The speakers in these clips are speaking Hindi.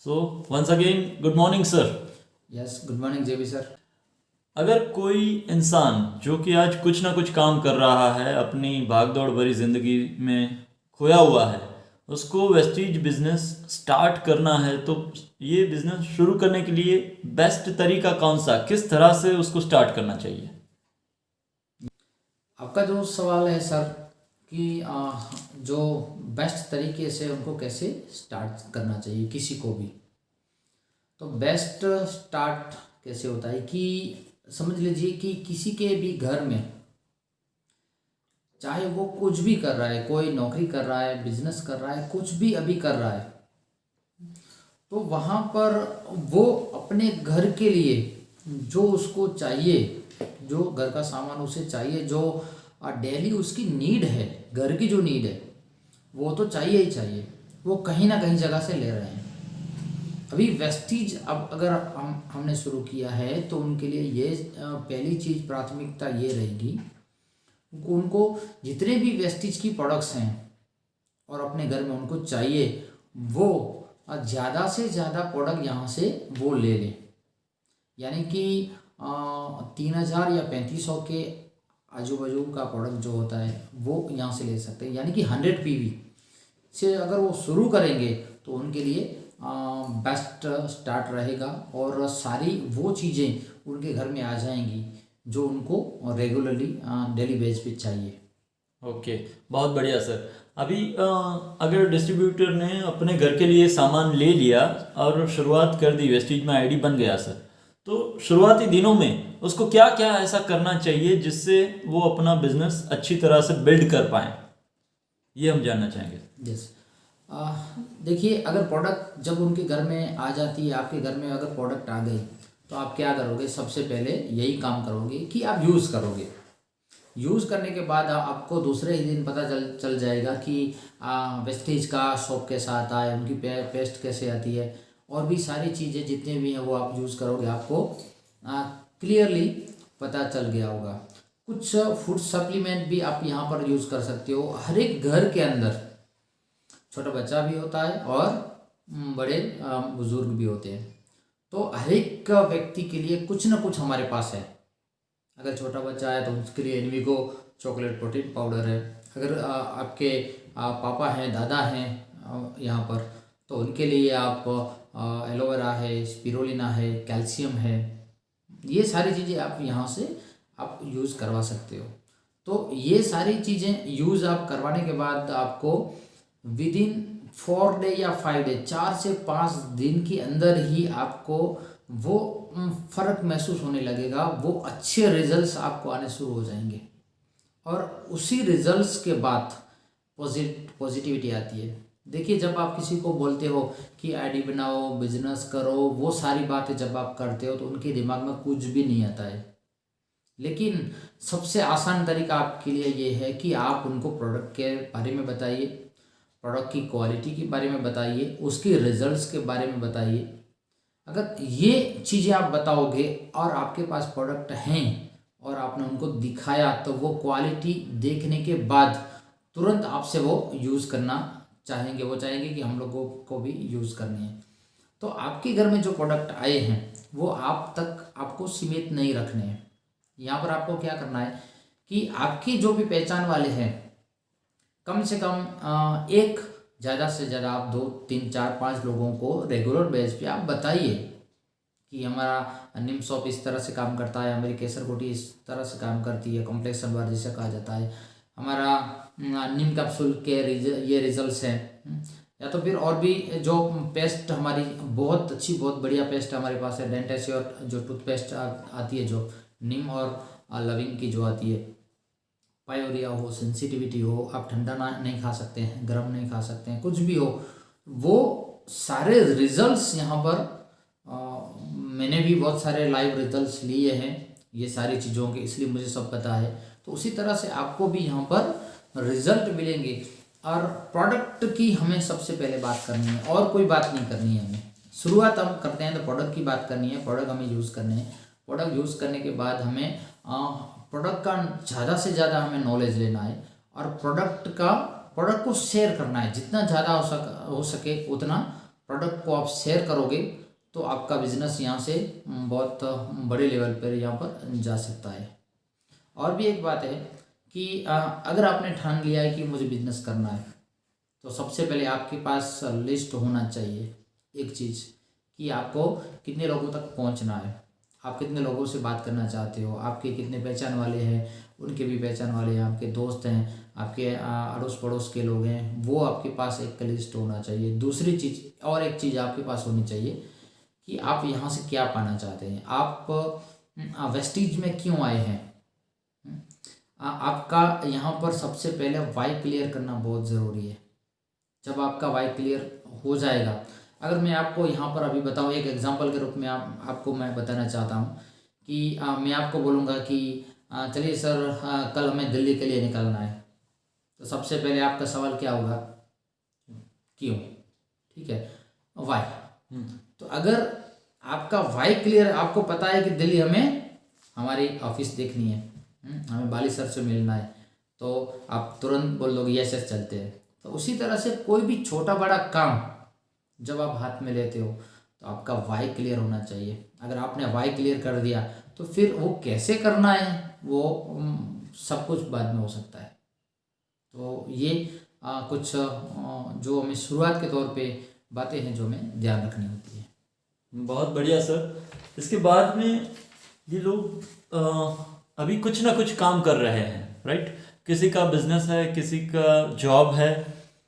So, once again, good morning, sir. Yes good morning JB sir. अगर कोई इंसान जो कि आज कुछ ना कुछ काम कर रहा है, अपनी भागदौड़ भरी जिंदगी में खोया हुआ है, उसको वेस्टीज बिजनेस स्टार्ट करना है, तो ये बिजनेस शुरू करने के लिए बेस्ट तरीका कौन सा, किस तरह से उसको स्टार्ट करना चाहिए? आपका जो सवाल है सर कि जो बेस्ट तरीके से उनको कैसे स्टार्ट करना चाहिए किसी को भी, तो बेस्ट स्टार्ट कैसे होता है कि समझ लीजिए कि किसी के भी घर में चाहे वो कुछ भी कर रहा है, कोई नौकरी कर रहा है, बिजनेस कर रहा है, कुछ भी अभी कर रहा है, तो वहाँ पर वो अपने घर के लिए जो उसको चाहिए, जो घर का सामान उसे चाहिए, जो डेली उसकी नीड है, घर की जो नीड है वो तो चाहिए ही चाहिए, वो कहीं ना कहीं जगह से ले रहे हैं। अभी वेस्टीज अब अगर हमने शुरू किया है तो उनके लिए ये पहली चीज़ प्राथमिकता ये रहेगी, उनको जितने भी वेस्टीज की प्रोडक्ट्स हैं और अपने घर में उनको चाहिए, वो ज़्यादा से ज़्यादा प्रोडक्ट यहाँ से वो ले लें। यानी कि 3,000 या 3,500 के आजू बाजू का प्रोडक्ट जो होता है वो यहाँ से ले सकते हैं। यानी कि 100 पीवी से अगर वो शुरू करेंगे तो उनके लिए बेस्ट स्टार्ट रहेगा और सारी वो चीज़ें उनके घर में आ जाएंगी जो उनको रेगुलरली डेली बेस पे चाहिए। ओके, बहुत बढ़िया सर। अभी अगर डिस्ट्रीब्यूटर ने अपने घर के लिए सामान ले लिया और शुरुआत कर दी, वेस्टीज में आईडी बन गया सर, तो शुरुआती दिनों में उसको क्या क्या ऐसा करना चाहिए जिससे वो अपना बिजनेस अच्छी तरह से बिल्ड कर पाए, ये हम जानना चाहेंगे। यस, देखिए, अगर प्रोडक्ट जब उनके घर में आ जाती है, आपके घर में अगर प्रोडक्ट आ गई तो आप क्या करोगे? सबसे पहले यही काम करोगे कि आप यूज़ करोगे। यूज़ करने के बाद आपको दूसरे ही दिन पता चल जाएगा कि वेस्टेज का शॉप कैसा आता है, उनकी पेस्ट कैसे आती है, और भी सारी चीज़ें जितने भी हैं वो आप यूज़ करोगे, आपको क्लियरली पता चल गया होगा। कुछ फूड सप्लीमेंट भी आप यहाँ पर यूज़ कर सकते हो। हर एक घर के अंदर छोटा बच्चा भी होता है और बड़े बुजुर्ग भी होते हैं, तो हर एक व्यक्ति के लिए कुछ ना कुछ हमारे पास है। अगर छोटा बच्चा है तो उसके लिए एनविगो चॉकलेट प्रोटीन पाउडर है। अगर आपके पापा हैं, दादा हैं यहाँ पर, तो उनके लिए आप एलोवेरा है, स्पिरुलिना है, कैल्शियम है, ये सारी चीज़ें आप यहाँ से आप यूज़ करवा सकते हो। तो ये सारी चीज़ें यूज़ आप करवाने के बाद आपको विद इन 4 डे या 5 डे, 4 से 5 दिन के अंदर ही आपको वो फ़र्क महसूस होने लगेगा, वो अच्छे रिजल्ट्स आपको आने शुरू हो जाएंगे और उसी रिजल्ट्स के बाद पॉजिटिविटी आती है। देखिए, जब आप किसी को बोलते हो कि आईडी बनाओ, बिजनेस करो, वो सारी बातें जब आप करते हो तो उनके दिमाग में कुछ भी नहीं आता है। लेकिन सबसे आसान तरीका आपके लिए ये है कि आप उनको प्रोडक्ट के बारे में बताइए, प्रोडक्ट की क्वालिटी के बारे में बताइए, उसके रिजल्ट्स के बारे में बताइए। अगर ये चीज़ें आप बताओगे और आपके पास प्रोडक्ट हैं और आपने उनको दिखाया, तो वो क्वालिटी देखने के बाद तुरंत आपसे वो यूज़ करना चाहेंगे। वो चाहेंगे कि हम लोगों को भी यूज़ करनी है। तो आपके घर में जो प्रोडक्ट आए हैं वो आप तक आपको सीमित नहीं रखने हैं। यहाँ पर आपको क्या करना है कि आपकी जो भी पहचान वाले हैं, कम से कम एक, ज़्यादा से ज़्यादा आप 2, 3, 4, 5 लोगों को रेगुलर बेस पे आप बताइए कि हमारा निम शॉप इस तरह से काम करता है, हमारी केसर कोटी इस तरह से काम करती है, कॉम्प्लेक्सन बार जिसे कहा जाता है, हमारा नीम कैप्सूल के ये रिजल्ट्स हैं। या तो फिर और भी जो पेस्ट हमारी बहुत अच्छी, बहुत बढ़िया पेस्ट हमारे पास है, डेंटेश्योर जो टूथपेस्ट आती है, जो नीम और लविंग की जो आती है, पायोरिया हो, सेंसिटिविटी हो, आप ठंडा नहीं खा सकते हैं, गर्म नहीं खा सकते हैं, कुछ भी हो, वो सारे रिजल्ट्स यहाँ पर मैंने भी बहुत सारे लाइव रिजल्ट्स लिए हैं ये सारी चीज़ों के, इसलिए मुझे सब पता है। तो उसी तरह से आपको भी यहाँ पर रिजल्ट मिलेंगे। और प्रोडक्ट की हमें सबसे पहले बात करनी है, और कोई बात नहीं करनी है। हमें शुरुआत हम करते हैं तो प्रोडक्ट की बात करनी है, प्रोडक्ट हमें यूज़ करने हैं। प्रोडक्ट यूज़ करने के बाद हमें प्रोडक्ट का ज़्यादा से ज़्यादा हमें नॉलेज लेना है और प्रोडक्ट को शेयर करना है। जितना ज़्यादा हो सके उतना प्रोडक्ट को आप शेयर करोगे तो आपका बिजनेस यहाँ से बहुत बड़े लेवल पर यहाँ पर जा सकता है। और भी एक बात है कि अगर आपने ठान लिया है कि मुझे बिजनेस करना है तो सबसे पहले आपके पास लिस्ट होना चाहिए एक चीज़ कि आपको कितने लोगों तक पहुंचना है, आप कितने लोगों से बात करना चाहते हो, आपके कितने पहचान वाले हैं, उनके भी पहचान वाले हैं, आपके दोस्त हैं, आपके अड़ोस पड़ोस के लोग हैं, वो आपके पास एक लिस्ट होना चाहिए। दूसरी चीज़ और एक चीज़ आपके पास होनी चाहिए कि आप यहाँ से क्या पाना चाहते हैं, आप वेस्टीज में क्यों आए हैं। आपका यहाँ पर सबसे पहले वाई क्लियर करना बहुत ज़रूरी है। जब आपका वाई क्लियर हो जाएगा, अगर मैं आपको यहाँ पर अभी बताऊँ एक एग्जांपल के रूप में आपको मैं बताना चाहता हूँ कि मैं आपको बोलूँगा कि चलिए सर कल हमें दिल्ली के लिए निकलना है, तो सबसे पहले आपका सवाल क्या होगा, क्यों, ठीक है, वाई। तो अगर आपका वाई क्लियर, आपको पता है कि दिल्ली हमें हमारी ऑफिस देखनी है, हमें बाली सर से मिलना है, तो आप तुरंत बोल दोगे यस यस चलते हैं। तो उसी तरह से कोई भी छोटा बड़ा काम जब आप हाथ में लेते हो तो आपका वाई क्लियर होना चाहिए। अगर आपने वाई क्लियर कर दिया तो फिर वो कैसे करना है वो सब कुछ बाद में हो सकता है। तो ये कुछ जो हमें शुरुआत के तौर पे बातें हैं जो हमें ध्यान रखनी होती है। बहुत बढ़िया सर। इसके बाद में ये लोग अभी कुछ ना कुछ काम कर रहे हैं, राइट, किसी का बिजनेस है, किसी का जॉब है,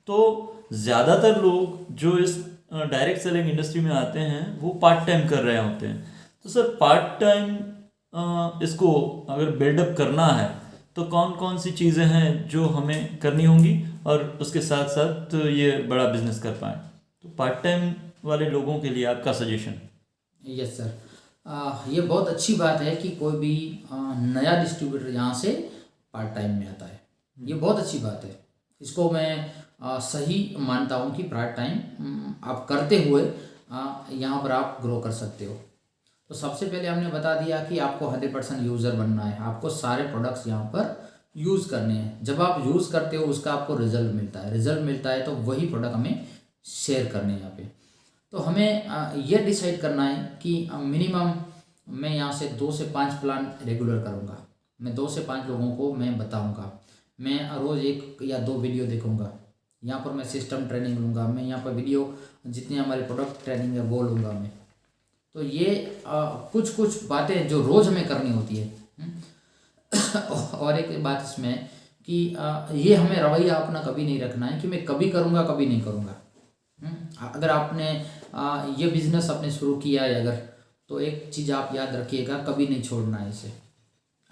तो ज़्यादातर लोग जो इस डायरेक्ट सेलिंग इंडस्ट्री में आते हैं वो पार्ट टाइम कर रहे होते हैं। तो सर पार्ट टाइम इसको अगर बिल्डअप करना है तो कौन कौन सी चीज़ें हैं जो हमें करनी होंगी और उसके साथ साथ ये बड़ा बिजनेस कर पाएँ, तो पार्ट टाइम वाले लोगों के लिए आपका सजेशन। यस सर, ये बहुत अच्छी बात है कि कोई भी नया डिस्ट्रीब्यूटर यहाँ से पार्ट टाइम में आता है, ये बहुत अच्छी बात है। इसको मैं सही मानता हूँ कि पार्ट टाइम आप करते हुए यहाँ पर आप ग्रो कर सकते हो। तो सबसे पहले हमने बता दिया कि आपको 100% यूज़र बनना है, आपको सारे प्रोडक्ट्स यहाँ पर यूज़ करने हैं। जब आप यूज़ करते हो उसका आपको रिजल्ट मिलता है तो वही प्रोडक्ट हमें शेयर करने हैं यहाँ पे। तो हमें ये डिसाइड करना है कि मिनिमम मैं यहाँ से 2 से 5 प्लान रेगुलर करूँगा, मैं 2 से 5 लोगों को मैं बताऊँगा, मैं रोज़ 1 या 2 वीडियो देखूँगा, यहाँ पर मैं सिस्टम ट्रेनिंग लूँगा, मैं यहाँ पर वीडियो जितनी हमारे प्रोडक्ट ट्रेनिंग है वो लूँगा मैं। तो ये कुछ कुछ बातें जो रोज़ हमें करनी होती है। और एक बात इसमें कि ये हमें रवैया अपना कभी नहीं रखना है कि मैं कभी करूँगा कभी नहीं करूँगा। अगर आपने ये बिज़नेस आपने शुरू किया है अगर, तो एक चीज़ आप याद रखिएगा, कभी नहीं छोड़ना है इसे।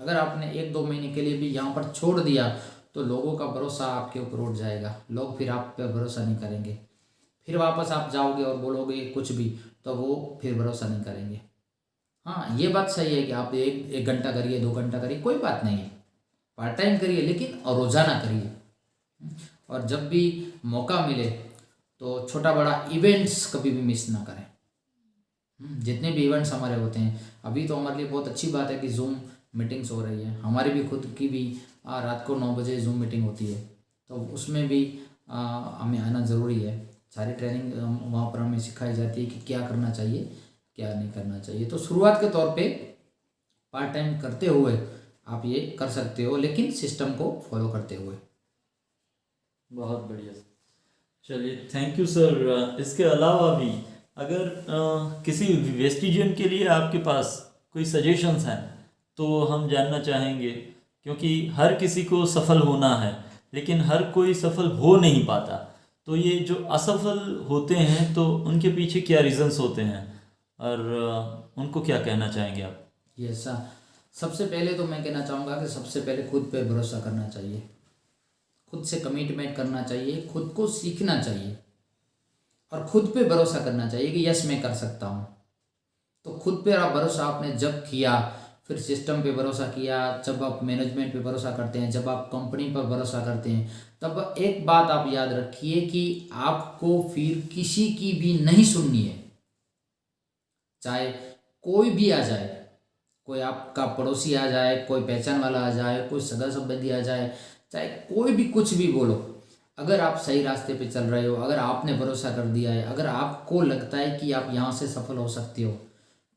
अगर आपने 1-2 महीने के लिए भी यहाँ पर छोड़ दिया तो लोगों का भरोसा आपके ऊपर उठ जाएगा, लोग फिर आप पे भरोसा नहीं करेंगे, फिर वापस आप जाओगे और बोलोगे कुछ भी तो वो फिर भरोसा नहीं करेंगे। हाँ, ये बात सही है कि आप 1 घंटा करिए, 2 घंटा करिए, कोई बात नहीं है, पार्ट टाइम करिए, लेकिन रोज़ाना करिए। और जब भी मौका मिले तो छोटा बड़ा इवेंट्स कभी भी मिस ना करें। जितने भी इवेंट्स हमारे होते हैं, अभी तो हमारे लिए बहुत अच्छी बात है कि जूम मीटिंग्स हो रही है, हमारी भी खुद की भी रात को 9 बजे जूम मीटिंग होती है, तो उसमें भी हमें आना ज़रूरी है। सारी ट्रेनिंग वहाँ पर हमें सिखाई जाती है कि क्या करना चाहिए क्या नहीं करना चाहिए। तो शुरुआत के तौर पे पार्ट टाइम करते हुए आप ये कर सकते हो, लेकिन सिस्टम को फॉलो करते हुए। बहुत बढ़िया, चलिए थैंक यू सर। इसके अलावा भी अगर किसी वेस्टिजियन के लिए आपके पास कोई सजेशंस हैं तो हम जानना चाहेंगे, क्योंकि हर किसी को सफल होना है लेकिन हर कोई सफल हो नहीं पाता। तो ये जो असफल होते हैं तो उनके पीछे क्या रीजंस होते हैं और उनको क्या कहना चाहेंगे आप? यस सर, सबसे पहले तो मैं कहना चाहूँगा कि सबसे पहले खुद पे भरोसा करना चाहिए, खुद से कमिटमेंट करना चाहिए, खुद को सीखना चाहिए और खुद पे भरोसा करना चाहिए कि यस मैं कर सकता हूँ। तो खुद पे आप भरोसा आपने जब किया, फिर सिस्टम पे भरोसा किया, जब आप मैनेजमेंट पे भरोसा करते हैं, जब आप कंपनी पर भरोसा करते हैं, तब एक बात आप याद रखिए कि आपको फिर किसी की भी नहीं सुननी है। चाहे कोई भी आ जाए, कोई आपका पड़ोसी आ जाए, कोई पहचान वाला आ जाए, कोई सगा संबंधी आ जाए, चाहे कोई भी कुछ भी बोलो, अगर आप सही रास्ते पे चल रहे हो, अगर आपने भरोसा कर दिया है, अगर आपको लगता है कि आप यहाँ से सफल हो सकते हो,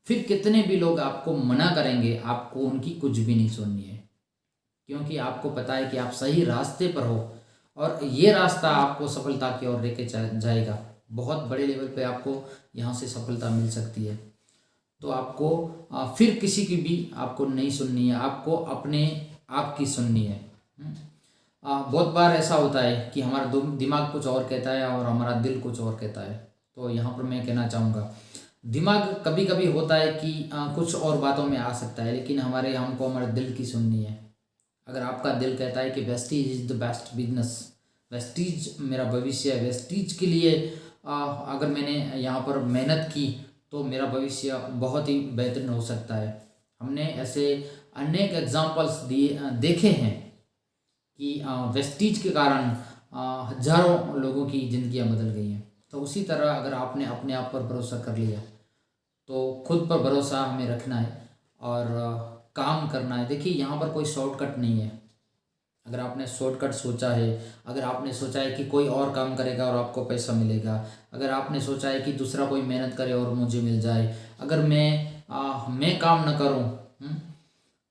फिर कितने भी लोग आपको मना करेंगे, आपको उनकी कुछ भी नहीं सुननी है, क्योंकि आपको पता है कि आप सही रास्ते पर हो और ये रास्ता आपको सफलता की ओर लेके जाएगा। बहुत बड़े लेवल पे आपको यहाँ से सफलता मिल सकती है। तो आपको फिर किसी की भी आपको नहीं सुननी है, आपको अपने आप की सुननी है। बहुत बार ऐसा होता है कि हमारा दिमाग कुछ और कहता है और हमारा दिल कुछ और कहता है। तो यहाँ पर मैं कहना चाहूँगा, दिमाग कभी कभी होता है कि कुछ और बातों में आ सकता है, लेकिन हमको हमारे दिल की सुननी है। अगर आपका दिल कहता है कि Vestige is the best business, Vestige मेरा भविष्य है, वेस्टीज के लिए अगर मैंने यहाँ पर मेहनत की तो मेरा भविष्य बहुत ही बेहतरीन हो सकता है। हमने ऐसे अनेक एग्जाम्पल्स देखे हैं कि वेस्टीज के कारण हजारों लोगों की ज़िंदगियाँ बदल गई हैं। तो उसी तरह अगर आपने अपने आप पर भरोसा कर लिया तो खुद पर भरोसा हमें रखना है और काम करना है। देखिए यहाँ पर कोई शॉर्टकट नहीं है। अगर आपने शॉर्टकट सोचा है, अगर आपने सोचा है कि कोई और काम करेगा और आपको पैसा मिलेगा, अगर आपने सोचा है कि दूसरा कोई मेहनत करे और मुझे मिल जाए, अगर मैं काम न करूं,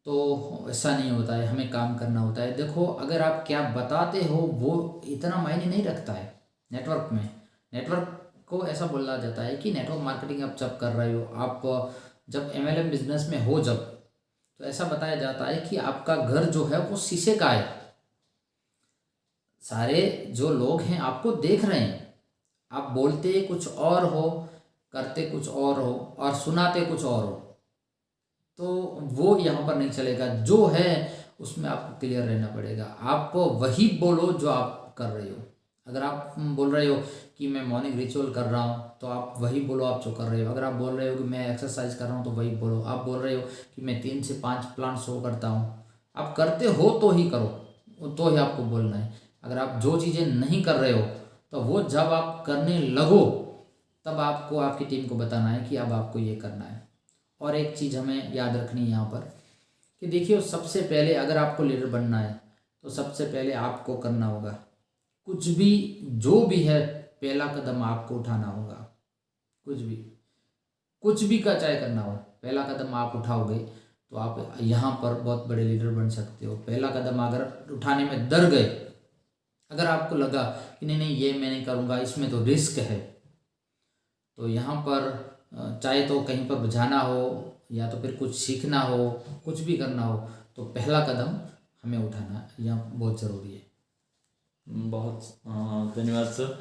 तो ऐसा नहीं होता है। हमें काम करना होता है। देखो, अगर आप क्या बताते हो वो इतना मायने नहीं रखता है। नेटवर्क को ऐसा बोला जाता है कि नेटवर्क मार्केटिंग आप जब कर रहे हो, आप जब MLM बिजनेस में हो जब, तो ऐसा बताया जाता है कि आपका घर जो है वो शीशे का है। सारे जो लोग हैं आपको देख रहे हैं, आप बोलते कुछ और हो, करते कुछ और हो और सुनाते कुछ और हो, तो वो यहाँ पर नहीं चलेगा। जो है उसमें आपको क्लियर रहना पड़ेगा। आप वही बोलो जो आप कर रहे हो। अगर आप बोल रहे हो कि मैं मॉर्निंग रिचुअल कर रहा हूँ, तो आप वही बोलो आप जो कर रहे हो। अगर आप बोल रहे हो कि मैं एक्सरसाइज कर रहा हूँ, तो वही बोलो। आप बोल रहे हो कि मैं 3 से 5 प्लान शो करता हूँ, आप करते हो तो ही करो, तो ही आपको बोलना है। अगर आप जो चीज़ें नहीं कर रहे हो, तो वो जब आप करने लगो तब आपको आपकी टीम को बताना है कि अब आपको ये करना है। और एक चीज़ हमें याद रखनी है यहाँ पर कि देखिए, सबसे पहले अगर आपको लीडर बनना है तो सबसे पहले आपको करना होगा, कुछ भी जो भी है, पहला कदम आपको उठाना होगा। कुछ भी का चाहे करना हो, पहला कदम आप उठाओगे तो आप यहाँ पर बहुत बड़े लीडर बन सकते हो। पहला कदम अगर उठाने में डर गए, अगर आपको लगा कि नहीं ये मैं नहीं करूँगा, इसमें तो रिस्क है, तो यहाँ पर चाहे तो कहीं पर जाना हो या तो फिर कुछ सीखना हो, कुछ भी करना हो, तो पहला कदम हमें उठाना यहाँ बहुत ज़रूरी है। बहुत धन्यवाद सर।